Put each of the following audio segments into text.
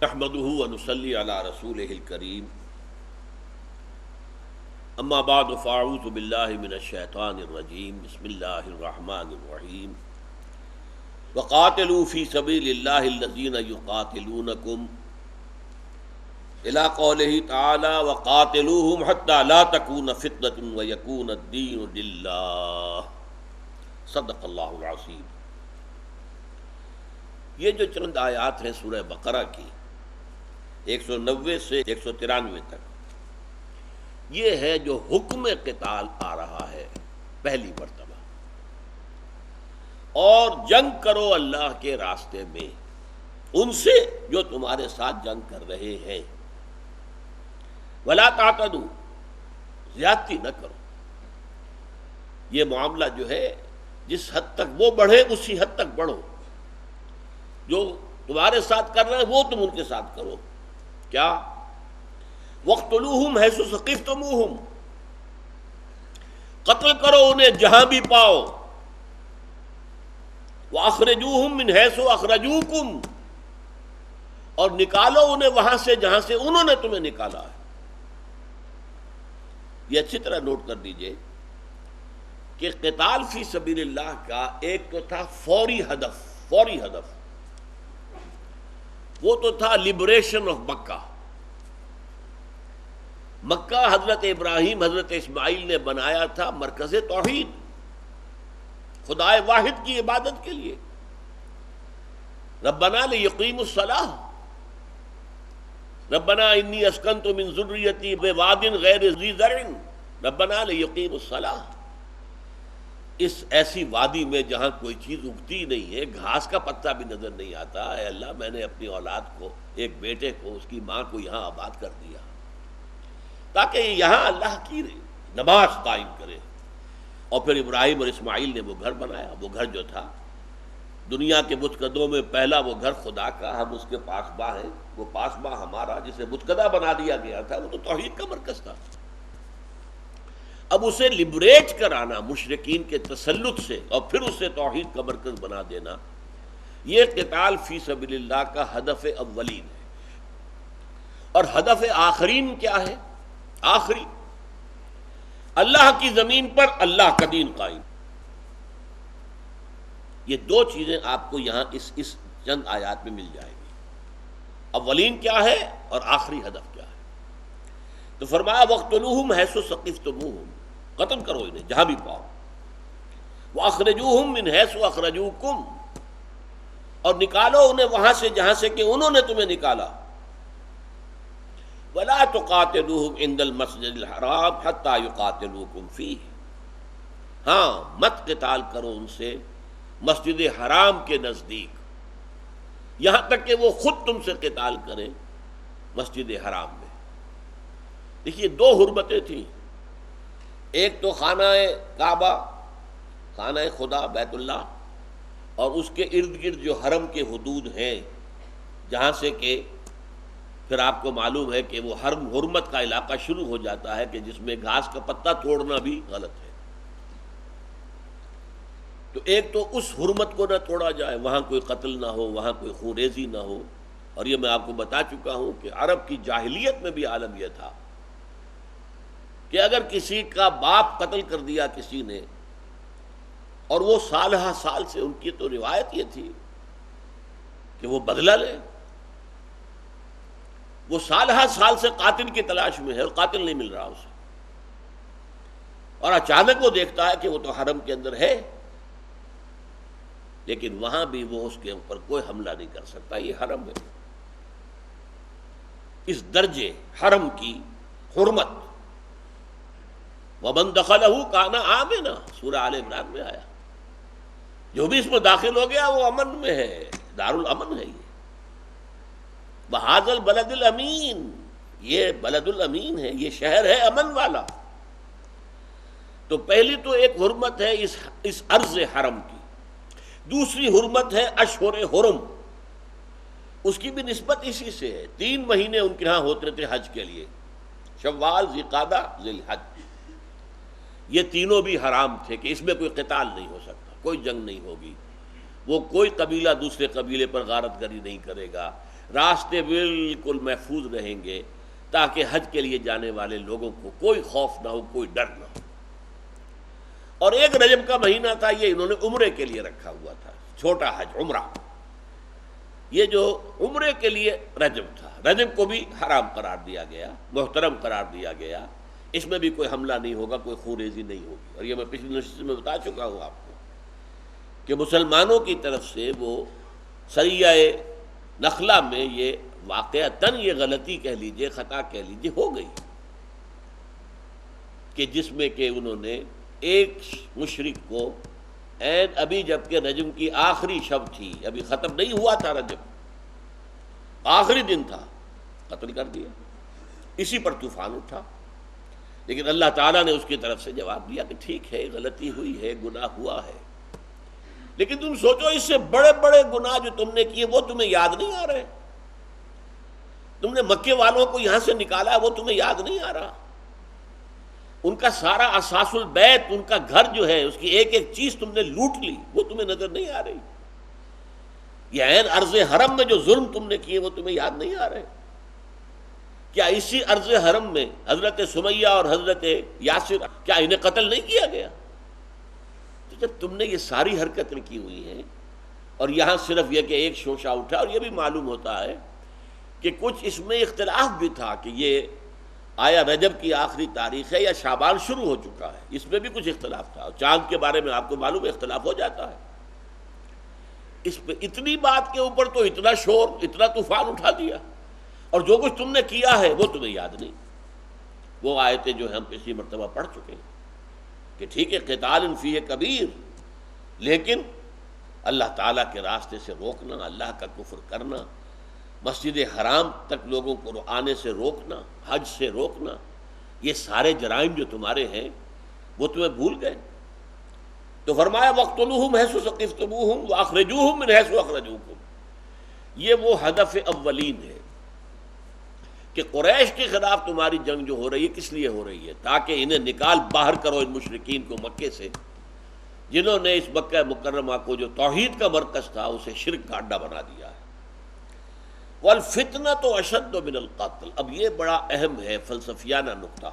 نحمده ونصلي على رسوله الكريم اما بعد فاعوذ بالله من الشيطان الرجيم بسم الله الرحمن الرحيم وقاتلوا في سبيل الله الذين يقاتلونكم الى قوله تعالى وقاتلوهم حتى لا تكون فتنة ويكون الدين لله صدق اللہ العظیم۔ یہ جو چند آیات ہیں سورہ بقرہ کی 190 سے 193 تک، یہ ہے جو حکم قتال آ رہا ہے پہلی مرتبہ، اور جنگ کرو اللہ کے راستے میں ان سے جو تمہارے ساتھ جنگ کر رہے ہیں، ولا تعتدوا، زیادتی نہ کرو۔ یہ معاملہ جو ہے جس حد تک وہ بڑھے اسی حد تک بڑھو، جو تمہارے ساتھ کر رہے ہیں وہ تم ان کے ساتھ کرو۔ کیا؟ وَاقْتُلُوهُمْ حَيْثُ ثَقِفْتُمُوهُمْ، قتل کرو انہیں جہاں بھی پاؤ۔ وَأَخْرِجُوهُمْ مِنْ حَيْثُ أَخْرَجُوكُمْ، اور نکالو انہیں وہاں سے جہاں سے انہوں نے تمہیں نکالا ہے۔ یہ اچھی طرح نوٹ کر دیجئے کہ قتال فی سبیل اللہ کا ایک تو تھا فوری ہدف، وہ تو تھا لبریشن آف مکہ۔ مکہ حضرت ابراہیم حضرت اسماعیل نے بنایا تھا مرکز توحید، خدائے واحد کی عبادت کے لیے۔ ربنا لیقیموا الصلاۃ، ربنا انی اسکنت من ذریتی بواد غیر ذی زرع ربنا لیقیموا الصلاۃ۔ اس ایسی وادی میں جہاں کوئی چیز اگتی نہیں ہے، گھاس کا پتا بھی نظر نہیں آتا، اے اللہ میں نے اپنی اولاد کو، ایک بیٹے کو، اس کی ماں کو یہاں آباد کر دیا تاکہ یہاں اللہ کی نماز قائم کرے۔ اور پھر ابراہیم اور اسماعیل نے وہ گھر بنایا۔ وہ گھر جو تھا دنیا کے بتکدوں میں پہلا وہ گھر خدا کا، ہم اس کے پاسباں ہیں۔ وہ پاسباں ہمارا جسے بتکدہ بنا دیا گیا تھا وہ تو توحید کا مرکز تھا۔ اب اسے لبریٹ کرانا مشرکین کے تسلط سے اور پھر اسے توحید کا مرکز بنا دینا، یہ قتال فی سبیل اللہ کا ہدف اولین ہے۔ اور ہدف آخرین کیا ہے؟ آخری، اللہ کی زمین پر اللہ کا دین قائم۔ یہ دو چیزیں آپ کو یہاں اس چند آیات میں مل جائیں گی۔ اولین کیا ہے اور آخری ہدف کیا ہے؟ تو فرمایا وَاقْتُلُوهُمْ حَيْثُ ثَقِفْتُمُوهُمْ، قتل کرو انہیں جہاں بھی پاؤ۔ وَأَخْرِجُوهُمْ مِنْ حَيْثُ أَخْرَجُوكُمْ، اور نکالو انہیں وہاں سے جہاں سے کہ انہوں نے تمہیں نکالا۔ وَلَا تُقَاتِلُوهُمْ عِنْدَ الْمَسْجِدِ الْحَرَامِ حَتَّى يُقَاتِلُوكُمْ فِيهِ، ہاں مت قتال کرو ان سے مسجد حرام کے نزدیک، یہاں تک کہ وہ خود تم سے قتال کریں مسجد حرام میں۔ دیکھیے دو حرمتیں تھیں، ایک تو خانہ کعبہ، خانہ خدا بیت اللہ، اور اس کے ارد گرد جو حرم کے حدود ہیں، جہاں سے کہ پھر آپ کو معلوم ہے کہ وہ حرمت کا علاقہ شروع ہو جاتا ہے کہ جس میں گھاس کا پتا توڑنا بھی غلط ہے۔ تو ایک تو اس حرمت کو نہ توڑا جائے، وہاں کوئی قتل نہ ہو، وہاں کوئی خون ریزی نہ ہو۔ اور یہ میں آپ کو بتا چکا ہوں کہ عرب کی جاہلیت میں بھی عالم یہ تھا کہ اگر کسی کا باپ قتل کر دیا کسی نے، اور وہ سال ہا سال سے، ان کی تو روایت یہ تھی کہ وہ بدلہ لے، وہ سال ہا سال سے قاتل کی تلاش میں ہے اور قاتل نہیں مل رہا اسے، اور اچانک وہ دیکھتا ہے کہ وہ تو حرم کے اندر ہے، لیکن وہاں بھی وہ اس کے اوپر کوئی حملہ نہیں کر سکتا۔ یہ حرم ہے، اس درجے حرم کی حرمت۔ وَمَن دَخَلَهُ كَانَ آمِنًا، سورہ آل عمران میں آیا، جو بھی اس میں داخل ہو گیا وہ امن میں ہے، دار الامن ہے۔ یہ وَهَذَا الْبَلَدِ الْأَمِينَ، یہ بلد الامین ہے، یہ شہر ہے امن والا۔ تو پہلی تو ایک حرمت ہے اس ارض حرم کی، دوسری حرمت ہے اشہر حرم، اس کی بھی نسبت اسی سے ہے۔ 3 مہینے ان کے ہاں ہوتے تھے حج کے لیے، شوال، ذوالقعدہ، ذی الحج، یہ تینوں بھی حرام تھے کہ اس میں کوئی قتال نہیں ہو سکتا، کوئی جنگ نہیں ہوگی، وہ کوئی قبیلہ دوسرے قبیلے پر غارت گری نہیں کرے گا، راستے بالکل محفوظ رہیں گے تاکہ حج کے لیے جانے والے لوگوں کو کوئی خوف نہ ہو، کوئی ڈر نہ ہو۔ اور ایک رجب کا مہینہ تھا، یہ انہوں نے عمرے کے لیے رکھا ہوا تھا، چھوٹا حج عمرہ، یہ جو عمرے کے لیے رجب تھا، رجب کو بھی حرام قرار دیا گیا، محترم قرار دیا گیا، اس میں بھی کوئی حملہ نہیں ہوگا، کوئی خون ریزی نہیں ہوگی۔ اور یہ میں پچھلی نشست میں بتا چکا ہوں آپ کو کہ مسلمانوں کی طرف سے وہ سریہ نخلا میں یہ واقعتاً یہ غلطی کہہ لیجئے، خطا کہہ لیجئے، ہو گئی کہ جس میں کہ انہوں نے ایک مشرک کو عین ابھی جب کہ رجب کی آخری شب تھی، ابھی ختم نہیں ہوا تھا رجب، آخری دن تھا، قتل کر دیا۔ اسی پر طوفان اٹھا، لیکن اللہ تعالیٰ نے اس کی طرف سے جواب دیا کہ ٹھیک ہے، غلطی ہوئی ہے، گناہ ہوا ہے، لیکن تم سوچو اس سے بڑے بڑے گناہ جو تم نے کیے وہ تمہیں یاد نہیں آ رہے؟ تم نے مکے والوں کو یہاں سے نکالا، وہ تمہیں یاد نہیں آ رہا؟ ان کا سارا اساس البیت، ان کا گھر جو ہے، اس کی ایک ایک چیز تم نے لوٹ لی، وہ تمہیں نظر نہیں آ رہی؟ یہ عین ارض حرم میں جو ظلم تم نے کیے وہ تمہیں یاد نہیں آ رہے؟ کیا اسی ارض حرم میں حضرت سمیہ اور حضرت یاسر، کیا انہیں قتل نہیں کیا گیا؟ تو جب تم نے یہ ساری حرکتیں کی ہوئی ہیں، اور یہاں صرف یہ کہ ایک شوشہ اٹھا، اور یہ بھی معلوم ہوتا ہے کہ کچھ اس میں اختلاف بھی تھا کہ یہ آیا رجب کی آخری تاریخ ہے یا شعبان شروع ہو چکا ہے، اس میں بھی کچھ اختلاف تھا، اور چاند کے بارے میں آپ کو معلوم ہے اختلاف ہو جاتا ہے۔ اس پہ اتنی بات کے اوپر تو اتنا شور، اتنا طوفان اٹھا دیا، اور جو کچھ تم نے کیا ہے وہ تمہیں یاد نہیں۔ وہ آیتیں جو ہم پچھلی مرتبہ پڑھ چکے ہیں کہ ٹھیک ہے قتال فیہ کبیر، لیکن اللہ تعالیٰ کے راستے سے روکنا، اللہ کا کفر کرنا، مسجد حرام تک لوگوں کو آنے سے روکنا، حج سے روکنا، یہ سارے جرائم جو تمہارے ہیں وہ تمہیں بھول گئے۔ تو فرمایا وَاقْتُلُوهُمْ حَيْثُ ثَقِفْتُمُوهُمْ وَأَخْرِجُوهُمْ مِنْ حَيْثُ أَخْرَجُوكُمْ۔ یہ وہ ہدف اولین ہے کہ قریش کے خلاف تمہاری جنگ جو ہو رہی ہے کس لیے ہو رہی ہے؟ تاکہ انہیں نکال باہر کرو، ان مشرکین کو مکے سے، جنہوں نے اس مکہ مکرمہ کو جو توحید کا مرکز تھا اسے شرک کا اڈا بنا دیا ہے۔ وَالْفِتْنَةُ أَشَدُّ مِنَ الْقَتْلِ، اب یہ بڑا اہم ہے فلسفیانہ نقطہ۔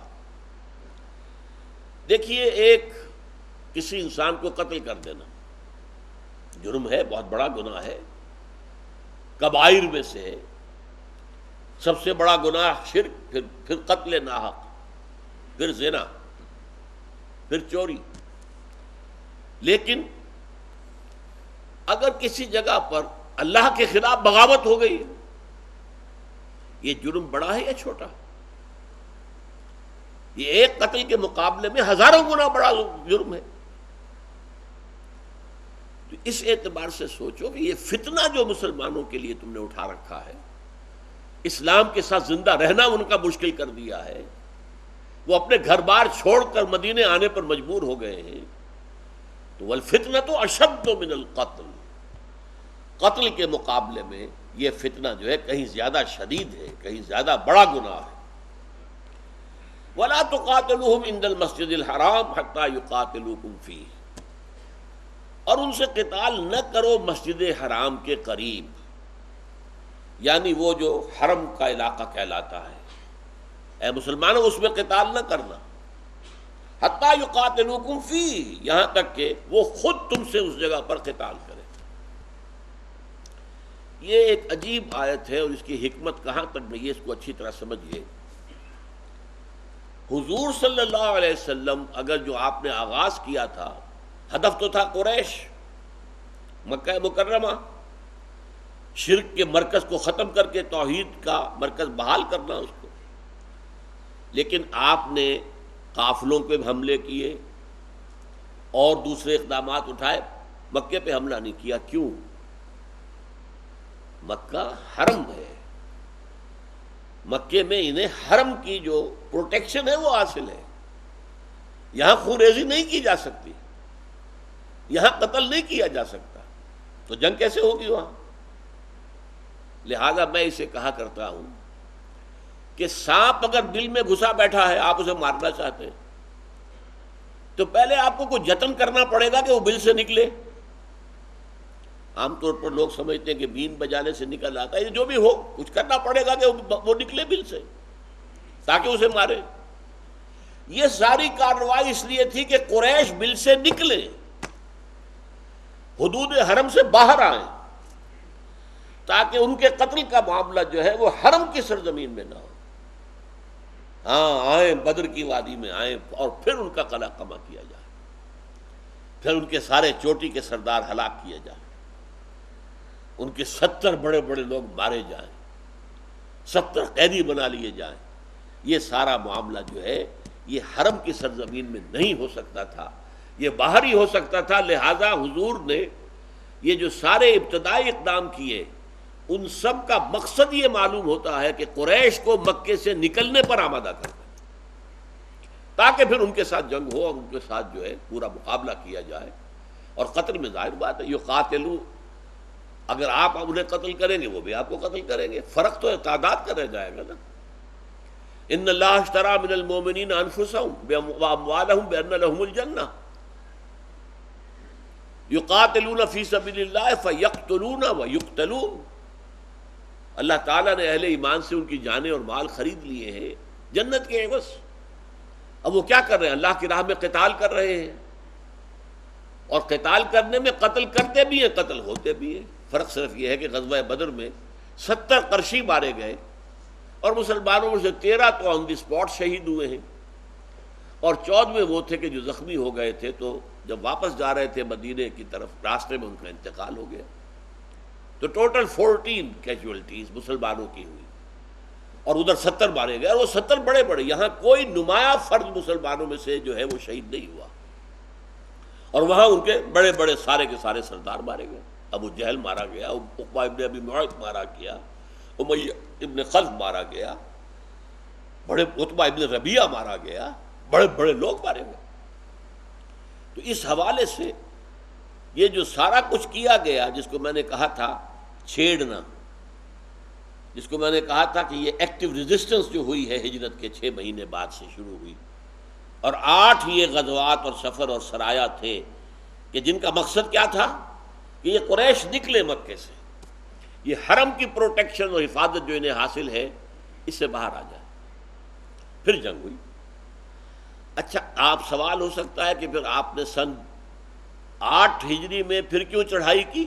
دیکھیے، ایک کسی انسان کو قتل کر دینا جرم ہے، بہت بڑا گناہ ہے، کبائر میں سے سب سے بڑا گناہ شرک، پھر قتل ناحق، پھر زنا، پھر چوری۔ لیکن اگر کسی جگہ پر اللہ کے خلاف بغاوت ہو گئی، یہ جرم بڑا ہے یا چھوٹا؟ یہ ایک قتل کے مقابلے میں ہزاروں گنا بڑا جرم ہے۔ تو اس اعتبار سے سوچو کہ یہ فتنہ جو مسلمانوں کے لیے تم نے اٹھا رکھا ہے، اسلام کے ساتھ زندہ رہنا ان کا مشکل کر دیا ہے، وہ اپنے گھر بار چھوڑ کر مدینے آنے پر مجبور ہو گئے ہیں، تو والفتنة اشد من القتل، قتل کے مقابلے میں یہ فتنہ جو ہے کہیں زیادہ شدید ہے، کہیں زیادہ بڑا گناہ ہے۔ وَلَا تُقَاتِلُوهُمْ عِنْدَ الْمَسْجِدِ الْحَرَامِ حَتَّى يُقَاتِلُوكُمْ فِيهِ، اور ان سے قتال نہ کرو مسجد حرام کے قریب، یعنی وہ جو حرم کا علاقہ کہلاتا ہے، اے مسلمانوں اس میں قتال نہ کرنا، حتیٰ یقاتلوکم فیہ، یہاں تک کہ وہ خود تم سے اس جگہ پر قتال کرے۔ یہ ایک عجیب آیت ہے، اور اس کی حکمت کہاں تک نہیں ہے، اس کو اچھی طرح سمجھیے۔ حضور صلی اللہ علیہ وسلم اگر جو آپ نے آغاز کیا تھا، ہدف تو تھا قریش، مکہ مکرمہ، شرک کے مرکز کو ختم کر کے توحید کا مرکز بحال کرنا اس کو، لیکن آپ نے قافلوں پہ حملے کیے اور دوسرے اقدامات اٹھائے، مکے پہ حملہ نہیں کیا۔ کیوں؟ مکہ حرم ہے، مکے میں انہیں حرم کی جو پروٹیکشن ہے وہ حاصل ہے، یہاں خون ریزی نہیں کی جا سکتی، یہاں قتل نہیں کیا جا سکتا، تو جنگ کیسے ہوگی وہاں؟ لہذا میں اسے کہا کرتا ہوں کہ سانپ اگر دل میں گھسا بیٹھا ہے، آپ اسے مارنا چاہتے ہیں تو پہلے آپ کو کچھ جتن کرنا پڑے گا کہ وہ بل سے نکلے۔ عام طور پر لوگ سمجھتے ہیں کہ بین بجانے سے نکل آتا ہے، جو بھی ہو کچھ کرنا پڑے گا کہ وہ نکلے بل سے تاکہ اسے مارے۔ یہ ساری کارروائی اس لیے تھی کہ قریش بل سے نکلے، حدود حرم سے باہر آئیں، تاکہ ان کے قتل کا معاملہ جو ہے وہ حرم کی سرزمین میں نہ ہو۔ ہاں آئیں، بدر کی وادی میں آئیں اور پھر ان کا قلع قمع کیا جائے، پھر ان کے سارے چوٹی کے سردار ہلاک کیے جائیں، ان کے 70 بڑے بڑے لوگ مارے جائیں، 70 قیدی بنا لیے جائیں۔ یہ سارا معاملہ جو ہے یہ حرم کی سرزمین میں نہیں ہو سکتا تھا، یہ باہر ہی ہو سکتا تھا۔ لہذا حضور نے یہ جو سارے ابتدائی اقدام کیے، ان سب کا مقصد یہ معلوم ہوتا ہے کہ قریش کو مکے سے نکلنے پر آمادہ کرنا، تاکہ پھر ان کے ساتھ جنگ ہو اور ان کے ساتھ جو ہے پورا مقابلہ کیا جائے۔ اور قتل میں ظاہر بات ہے، یقاتلو، اگر آپ انہیں قتل کریں گے وہ بھی آپ کو قتل کریں گے، فرق تو تعداد کا رہ جائے گا نا۔ ان اللہ اشتری من المؤمنین انفسهم واموالهم بان لهم الجنہ یقاتلون فی سبیل اللہ فیقتلون ویقتلون۔ اللہ تعالیٰ نے اہل ایمان سے ان کی جانیں اور مال خرید لیے ہیں جنت کے عوض۔ اب وہ کیا کر رہے ہیں؟ اللہ کی راہ میں قتال کر رہے ہیں، اور قتال کرنے میں قتل کرتے بھی ہیں، قتل ہوتے بھی ہیں۔ فرق صرف یہ ہے کہ غزوہ بدر میں 70 قرشی مارے گئے، اور مسلمانوں میں سے 13 تو آن دی اسپاٹ شہید ہوئے ہیں، اور 14ویں وہ تھے کہ جو زخمی ہو گئے تھے، تو جب واپس جا رہے تھے مدینے کی طرف راستے میں ان کا انتقال ہو گیا۔ تو ٹوٹل 14 کیجولٹیز مسلمانوں کی ہوئی، اور ادھر 70 مارے گئے، اور وہ 70 بڑے بڑے، یہاں کوئی نمایاں فرد مسلمانوں میں سے جو ہے وہ شہید نہیں ہوا، اور وہاں ان کے بڑے بڑے سارے کے سارے سردار مارے گئے۔ ابو جہل مارا گیا، عقبہ ابن ابی معیط مارا گیا، امیہ ابن خلف مارا گیا، بڑے عتبہ ابن ربیعہ مارا گیا، بڑے بڑے لوگ مارے گئے۔ تو اس حوالے سے یہ جو سارا کچھ کیا گیا، جس کو میں نے کہا تھا چھیڑنا، جس کو میں نے کہا تھا کہ یہ ایکٹیو ریزسٹنس جو ہوئی ہے ہجرت کے 6 مہینے بعد سے شروع ہوئی، اور 8 یہ غزوات اور سفر اور سرایا تھے کہ جن کا مقصد کیا تھا کہ یہ قریش نکلے مکے سے، یہ حرم کی پروٹیکشن اور حفاظت جو انہیں حاصل ہے اس سے باہر آ جائے۔ پھر جنگ ہوئی۔ اچھا، آپ سوال ہو سکتا ہے کہ پھر آپ نے سن 8 ہجری میں پھر کیوں چڑھائی کی؟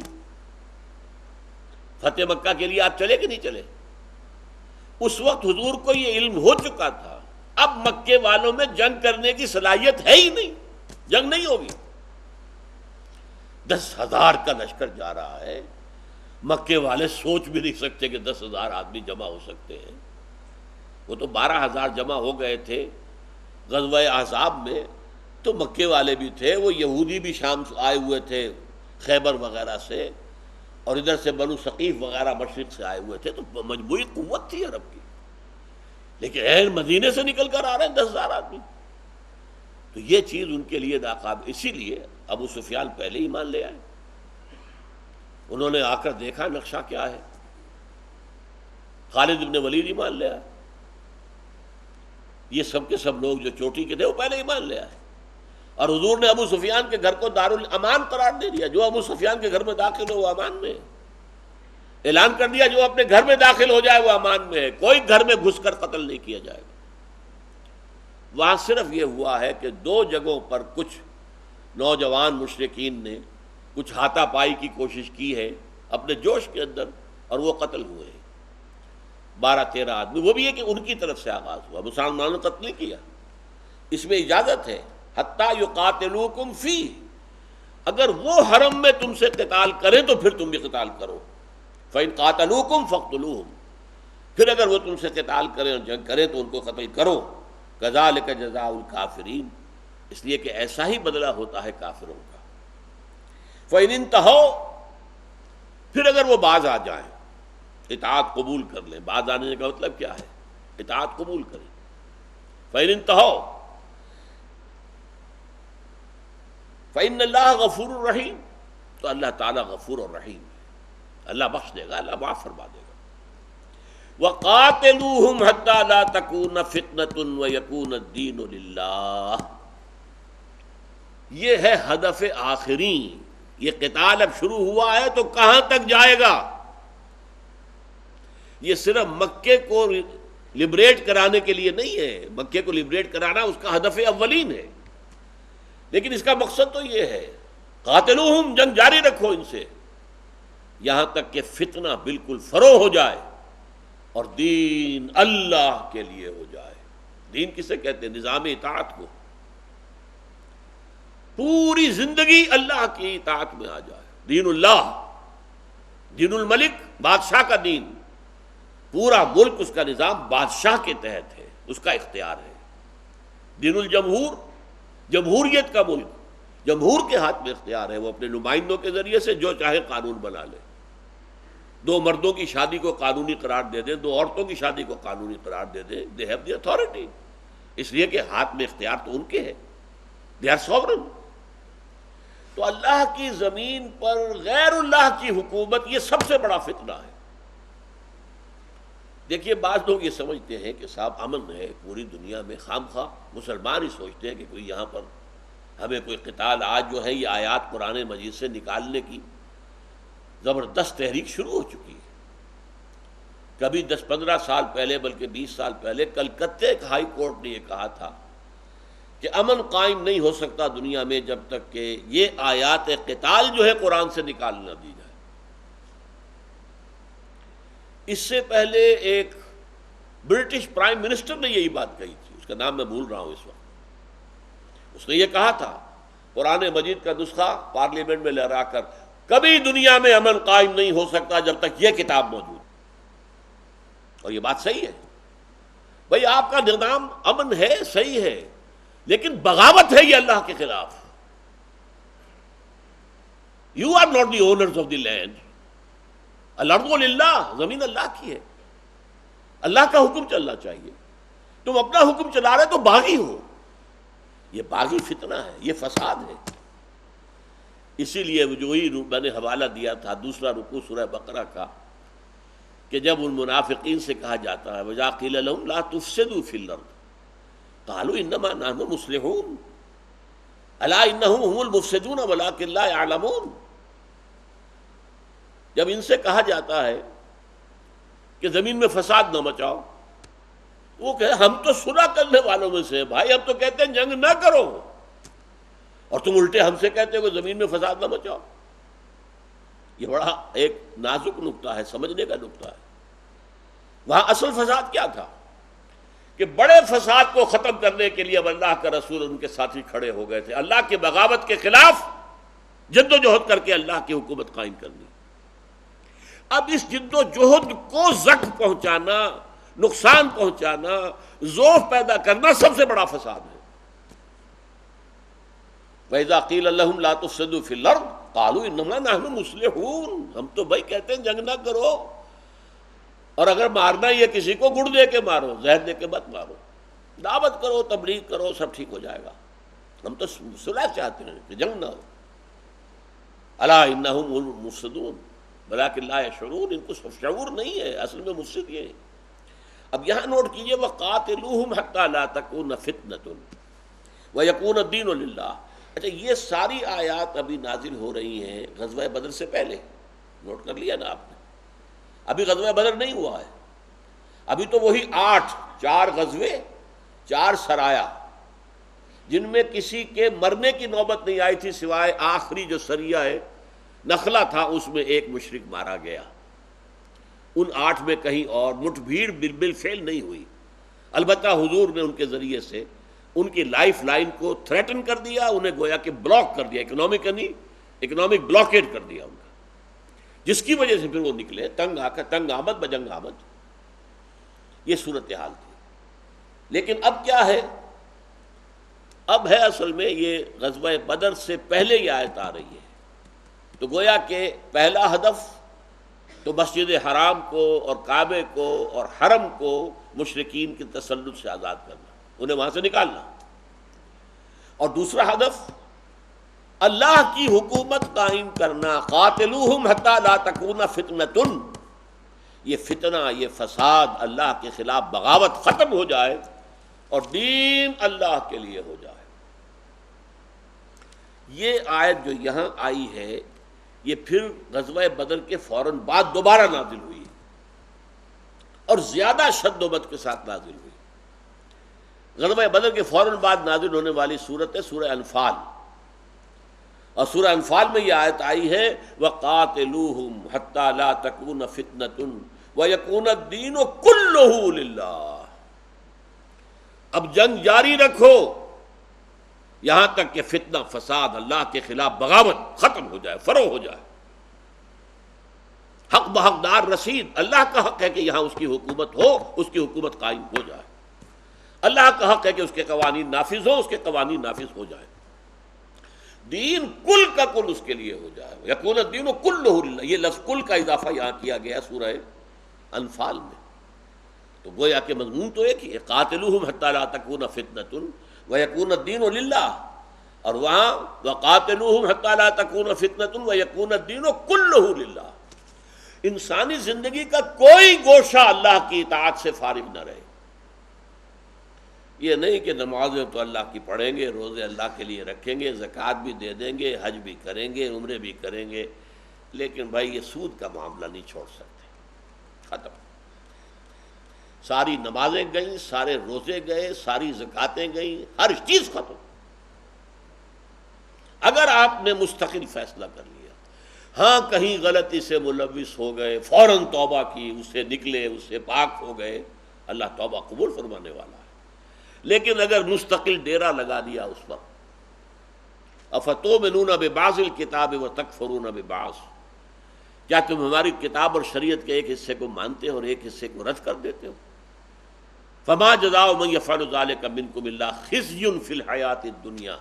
فتح مکہ کے لیے آپ چلے کہ نہیں چلے؟ اس وقت حضور کو یہ علم ہو چکا تھا اب مکے والوں میں جنگ کرنے کی صلاحیت ہے ہی نہیں، جنگ نہیں ہوگی۔ 10,000 کا لشکر جا رہا ہے، مکے والے سوچ بھی نہیں سکتے کہ 10,000 آدمی جمع ہو سکتے ہیں۔ وہ تو 12,000 جمع ہو گئے تھے غزوہ احزاب میں، تو مکے والے بھی تھے، وہ یہودی بھی شام سے آئے ہوئے تھے خیبر وغیرہ سے، اور ادھر سے بنو ثقیف وغیرہ مشرق سے آئے ہوئے تھے، تو مجموعی قوت تھی عرب کی۔ لیکن اہل مدینے سے نکل کر آ رہے ہیں 10,000 آدمی، تو یہ چیز ان کے لیے ناقابل۔ اسی لیے ابو سفیان پہلے ہی مان لے آئے، انہوں نے آ کر دیکھا نقشہ کیا ہے۔ خالد بن ولید ایمان لے آئے، یہ سب کے سب لوگ جو چوٹی کے تھے وہ پہلے ایمان لے آئے، اور حضور نے ابو سفیان کے گھر کو دارالامان قرار دے دیا۔ جو ابو سفیان کے گھر میں داخل ہو وہ امان میں ہے، اعلان کر دیا جو اپنے گھر میں داخل ہو جائے وہ امان میں ہے، کوئی گھر میں گھس کر قتل نہیں کیا جائے گا۔ وہاں صرف یہ ہوا ہے کہ 2 جگہوں پر کچھ نوجوان مشرکین نے کچھ ہاتھا پائی کی کوشش کی ہے اپنے جوش کے اندر، اور وہ قتل ہوئے ہیں 12-13 آدمی، وہ بھی ہے کہ ان کی طرف سے آغاز ہوا، مسلمانوں نے قتل نہیں کیا۔ اس میں اجازت ہے حتیٰ یقاتلوکم فی، اگر وہ حرم میں تم سے قتال کریں تو پھر تم بھی قتال کرو، فَإِن قَاتَلُوكُمْ فَاقْتُلُوهُمْ، پھر اگر وہ تم سے قتال کریں اور جنگ کریں تو ان کو قتل کرو۔ كَذَلِكَ جَزَاءُ الْكَافِرِينَ، اس لیے کہ ایسا ہی بدلہ ہوتا ہے کافروں کا۔ فَإِنِ انْتَهَوْا، پھر اگر وہ باز آ جائیں، اطاعت قبول کر لیں، باز آنے کا مطلب کیا ہے؟ اطاعت قبول کریں۔ فَإِنِ انْتَهَوْا فَإِنَّ اللَّهَ غَفُورٌ رَحِيمٌ، تو اللہ تعالیٰ غفور اور رحیم ہے، اللہ بخش دے گا، اللہ معاف فرما دے گا۔ وَقَاتِلُوهُمْ حَتَّى لَا تَكُونَ فِتْنَةٌ وَيَكُونَ الدِّينُ لِلَّهِ، یہ ہے ہدف آخری، یہ قتال اب شروع ہوا ہے تو کہاں تک جائے گا؟ یہ صرف مکے کو لبریٹ کرانے کے لیے نہیں ہے، مکے کو لبریٹ کرانا اس کا ہدف اولین ہے، لیکن اس کا مقصد تو یہ ہے قاتلوہم، جنگ جاری رکھو ان سے یہاں تک کہ فتنہ بالکل فروغ ہو جائے اور دین اللہ کے لیے ہو جائے۔ دین کسے کہتے ہیں؟ نظام اطاعت کو، پوری زندگی اللہ کی اطاعت میں آ جائے۔ دین اللہ، دین الملک، بادشاہ کا دین، پورا ملک اس کا نظام بادشاہ کے تحت ہے، اس کا اختیار ہے۔ دین الجمہور، جمہوریت کا ملک، جمہور کے ہاتھ میں اختیار ہے، وہ اپنے نمائندوں کے ذریعے سے جو چاہے قانون بنا لے، دو مردوں کی شادی کو قانونی قرار دے دیں، دو عورتوں کی شادی کو قانونی قرار دے دیں، دے ہیو دی اتھارٹی، اس لیے کہ ہاتھ میں اختیار تو ان کے ہے، دے آر سوورن۔ تو اللہ کی زمین پر غیر اللہ کی حکومت یہ سب سے بڑا فتنہ ہے۔ دیکھیے بعض لوگ یہ سمجھتے ہیں کہ صاحب امن ہے پوری دنیا میں، خام خواہ مسلمان ہی سوچتے ہیں کہ کوئی یہاں پر ہمیں کوئی قتال، آج جو ہے یہ آیات قرآن مجید سے نکالنے کی زبردست تحریک شروع ہو چکی ہے۔ کبھی 10-15 سال پہلے بلکہ 20 سال پہلے کلکتے کے ہائی کورٹ نے یہ کہا تھا کہ امن قائم نہیں ہو سکتا دنیا میں جب تک کہ یہ آیات قتال جو ہے قرآن سے نکال نہ دی جائے۔ اس سے پہلے ایک برٹش پرائم منسٹر نے یہی بات کہی تھی، اس کا نام میں بھول رہا ہوں اس وقت، اس نے یہ کہا تھا قرآن مجید کا نسخہ پارلیمنٹ میں لہرا کر، کبھی دنیا میں امن قائم نہیں ہو سکتا جب تک یہ کتاب موجود، اور یہ بات صحیح ہے۔ بھئی آپ کا نظام امن ہے، صحیح ہے، لیکن بغاوت ہے یہ اللہ کے خلاف۔ You are not the owners of the land, الارض للہ، زمین اللہ کی ہے، اللہ کا حکم چلنا چاہیے، تم اپنا حکم چلا رہے تو باغی ہو، یہ باغی فتنہ ہے، یہ فساد ہے۔ اسی لیے جو ہی میں نے حوالہ دیا تھا دوسرا رکوع سورہ بقرہ کا، کہ جب ان منافقین سے کہا جاتا ہے وَإِذَا قِيلَ لَهُمْ لَا تُفْسِدُوا فِي الْأَرْضِ قَالُوا إِنَّمَا نَحْنُ مُصْلِحُونَ أَلَا إِنَّهُمْ هُمُ الْمُفْسِدُونَ وَلَٰكِن لَا يَعْلَمُونَ۔ جب ان سے کہا جاتا ہے کہ زمین میں فساد نہ مچاؤ، وہ کہے ہم تو صلح کرنے والوں میں سے ہیں بھائی، ہم تو کہتے ہیں جنگ نہ کرو، اور تم الٹے ہم سے کہتے ہو کہ زمین میں فساد نہ مچاؤ۔ یہ بڑا ایک نازک نقطہ ہے، سمجھنے کا نقطہ ہے۔ وہاں اصل فساد کیا تھا کہ بڑے فساد کو ختم کرنے کے لیے اب اللہ کا رسول ان کے ساتھی کھڑے ہو گئے تھے، اللہ کی بغاوت کے خلاف جد و جہد کر کے اللہ کی حکومت قائم کرنی۔ اب اس جد و جہد کو زک پہنچانا، نقصان پہنچانا، ضعف پیدا کرنا سب سے بڑا فساد ہے۔ وَإِذَا قِيلَ لَهُمْ لَا تُفْسِدُوا فِي الْأَرْضِ قَالُوا إِنَّمَا نَحْنُ مُصْلِحُونَ، ہم تو بھائی کہتے ہیں جنگ نہ کرو، اور اگر مارنا ہی ہے کسی کو گڑ دے کے مارو، زہر دے کے مت مارو، دعوت کرو، تبلیغ کرو، سب ٹھیک ہو جائے گا، ہم تو صلح چاہتے ہیں کہ جنگ نہ ہو۔ الا انہم هم المفسدون ولکن لا یشعرون، ان کو شعور نہیں ہے، اصل میں مفسد یہ ہے۔ اب یہاں نوٹ کیجئے وقاتلوہم حتی لا تکون فتنۃ ویکون الدین للہ۔ اچھا یہ ساری آیات ابھی نازل ہو رہی ہیں غزوہ بدر سے پہلے، نوٹ کر لیا نا آپ نے؟ ابھی غزوہ بدر نہیں ہوا ہے، ابھی تو وہی 4 غزوے 4 سرایا، جن میں کسی کے مرنے کی نوبت نہیں آئی تھی سوائے آخری جو سریہ ہے نخلہ تھا، اس میں ایک مشرک مارا گیا۔ ان 8 میں کہیں اور مٹ بھیڑ بالفعل نہیں ہوئی، البتہ حضور نے ان کے ذریعے سے ان کی لائف لائن کو تھریٹن کر دیا، انہیں گویا کہ بلاک کر دیا، اکنامک بلاکیڈ کر دیا ان کا، جس کی وجہ سے پھر وہ نکلے تنگ آمد بجنگ آمد۔ یہ صورتحال تھی۔ لیکن اب کیا ہے؟ اب ہے اصل میں یہ غزوہ بدر سے پہلے یہ آیت آ رہی ہے، تو گویا کہ پہلا ہدف تو مسجد حرام کو اور کعبے کو اور حرم کو مشرکین کے تسلط سے آزاد کرنا، انہیں وہاں سے نکالنا، اور دوسرا ہدف اللہ کی حکومت قائم کرنا، قاتلوہم حتی لا تکون فتنۃ، یہ فتنہ، یہ فساد، اللہ کے خلاف بغاوت ختم ہو جائے اور دین اللہ کے لیے ہو جائے۔ یہ آیت جو یہاں آئی ہے یہ پھر غزوہ بدر کے فوراً بعد دوبارہ نازل ہوئی ہے اور زیادہ شد و بد کے ساتھ نازل ہوئی۔ غزوہ بدر کے فوراً بعد نازل ہونے والی سورت ہے سورہ انفال، اور سورہ انفال میں یہ آیت آئی ہے وَقَاتِلُوهُمْ حَتَّى لَا تَكُونَ فِتْنَةٌ وَيَكُونَ الدِّينُ كُلُّهُ لِلَّهِ۔ اب جنگ جاری رکھو یہاں تک کہ فتنہ فساد، اللہ کے خلاف بغاوت ختم ہو جائے، فروغ ہو جائے، حق بحقدار رسید۔ اللہ کا حق ہے کہ یہاں اس کی حکومت ہو، اس کی حکومت قائم ہو جائے۔ اللہ کا حق ہے کہ اس کے قوانین نافذ ہو، اس کے قوانین نافذ ہو جائے، دین کل کا کل اس کے لیے ہو جائے۔ یکون الدین کلہ للہ، یہ لفظ کل کا اضافہ یہاں کیا گیا سورہ انفال میں، تو گویا کہ مضمون تو ایک ہی ہے، قاتلوہم حتی لا تکون فتنۃ ویکون الدین للہ، اور وہاں وقاتلوہم حتی لا تکون فتنۃ ویکون الدین کلہ للہ۔ انسانی زندگی کا کوئی گوشہ اللہ کی اطاعت سے فارغ نہ رہے۔ یہ نہیں کہ نمازیں تو اللہ کی پڑھیں گے، روزے اللہ کے لیے رکھیں گے، زکوٰۃ بھی دے دیں گے، حج بھی کریں گے، عمرے بھی کریں گے، لیکن بھائی یہ سود کا معاملہ نہیں چھوڑ سکتے، ختم۔ ساری نمازیں گئیں، سارے روزے گئے، ساری زکاتیں گئیں، ہر چیز ختم۔ اگر آپ نے مستقل فیصلہ کر لیا، ہاں کہیں غلطی سے ملوث ہو گئے، فوراً توبہ کی، اس سے نکلے، اس سے پاک ہو گئے، اللہ توبہ قبول فرمانے والا ہے۔ لیکن اگر مستقل ڈیرا لگا دیا اس پر، افتؤمنون ببعض الکتاب وتکفرون ببعض، کیا تم ہماری کتاب اور شریعت کے ایک حصے کو مانتے ہو اور ایک حصے کو رد کر دیتے ہو؟ فما جزاء من یفعل ذلک منکم الا خزی فی الحیاۃ الدنیا،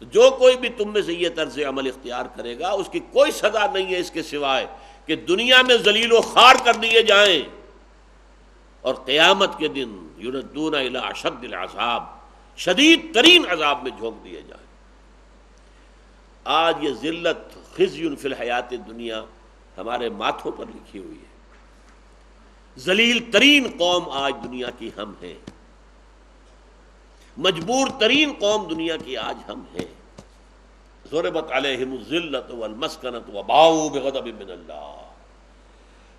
تو جو کوئی بھی تم میں سے یہ طرز عمل اختیار کرے گا اس کی کوئی سزا نہیں ہے اس کے سوائے کہ دنیا میں ذلیل و خوار کر دیے جائیں، اور قیامت کے دن یردون الی اشد العذاب، شدید ترین عذاب میں جھونک دیے جائیں۔ آج یہ ذلت خزی فی الحیات الدنیا ہمارے ماتھوں پر لکھی ہوئی ہے۔ ذلیل ترین قوم آج دنیا کی ہم ہیں، مجبور ترین قوم دنیا کی آج ہم ہیں۔ ضربت علیہم الذلۃ والمسکنۃ وباؤوا بغضب من اللہ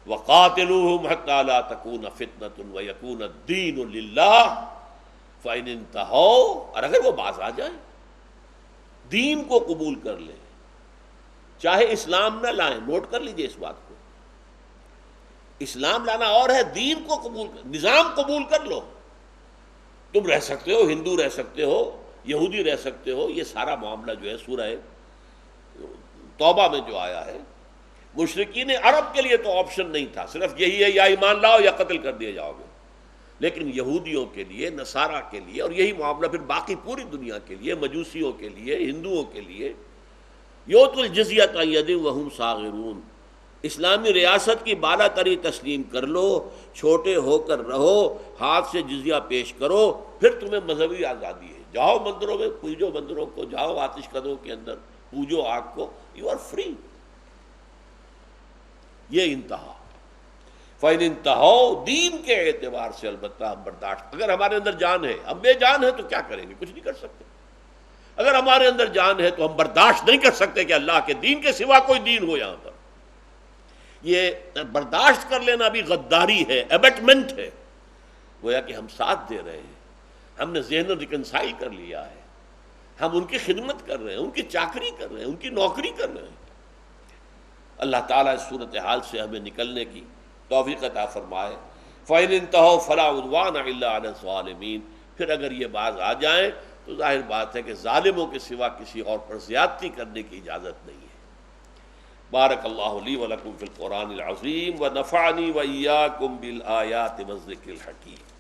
وقاتلوہم حتی لا تکون فتنۃ ویکون الدین للہ فإن انتہوا، اور اگر وہ باز آ جائیں، دین کو قبول کر لیں، چاہے اسلام نہ لائیں، نوٹ کر لیجئے اس بات کو، اسلام لانا اور ہے، دین کو قبول کر، نظام قبول کر لو۔ تم رہ سکتے ہو، ہندو رہ سکتے ہو، یہودی رہ سکتے ہو، یہ سارا معاملہ جو ہے سورہ توبہ میں جو آیا ہے، مشرکین عرب کے لیے تو آپشن نہیں تھا، صرف یہی ہے یا ایمان لاؤ یا قتل کر دیے جاؤ گے، لیکن یہودیوں کے لیے، نصارہ کے لیے، اور یہی معاملہ پھر باقی پوری دنیا کے لیے، مجوسیوں کے لیے، ہندوؤں کے لیے، یؤت الجزیۃ عن ید وہم صاغرون، اسلامی ریاست کی بالا تری تسلیم کر لو، چھوٹے ہو کر رہو، ہاتھ سے جزیہ پیش کرو، پھر تمہیں مذہبی آزادی ہے، جاؤ مندروں میں پوجو، مندروں کو جاؤ، آتش کدوں کے اندر پوجو آگ کو، یو آر فری۔ یہ انتہا، فَإِنِ انتہوا، دین کے اعتبار سے البتہ ہم برداشت، اگر ہمارے اندر جان ہے، ہم بے جان ہے تو کیا کریں گے؟ کچھ نہیں کر سکتے۔ اگر ہمارے اندر جان ہے تو ہم برداشت نہیں کر سکتے کہ اللہ کے دین کے سوا کوئی دین ہو یہاں پر۔ یہ برداشت کر لینا بھی غداری ہے، ایبٹمنٹ ہے، گویا کہ ہم ساتھ دے رہے ہیں، ہم نے ذہن ریکنسائل کر لیا ہے، ہم ان کی خدمت کر رہے ہیں، ان کی چاکری کر رہے ہیں، ان کی نوکری کر رہے ہیں۔ اللہ تعالیٰ اس صورتحال سے ہمیں نکلنے کی توفیق عطا فرمائے۔ فَإِنِ انتَهَوْا فَلَا عُدْوَانَ إِلَّا عَلَى الظَّالِمِينَ، پھر اگر یہ باز آ جائیں تو ظاہر بات ہے کہ ظالموں کے سوا کسی اور پر زیادتی کرنے کی اجازت نہیں ہے۔ بارک اللہ لی ولکم فی القرآن العظیم ونفعنی وإیاکم بالآیات والذکر الحکیم۔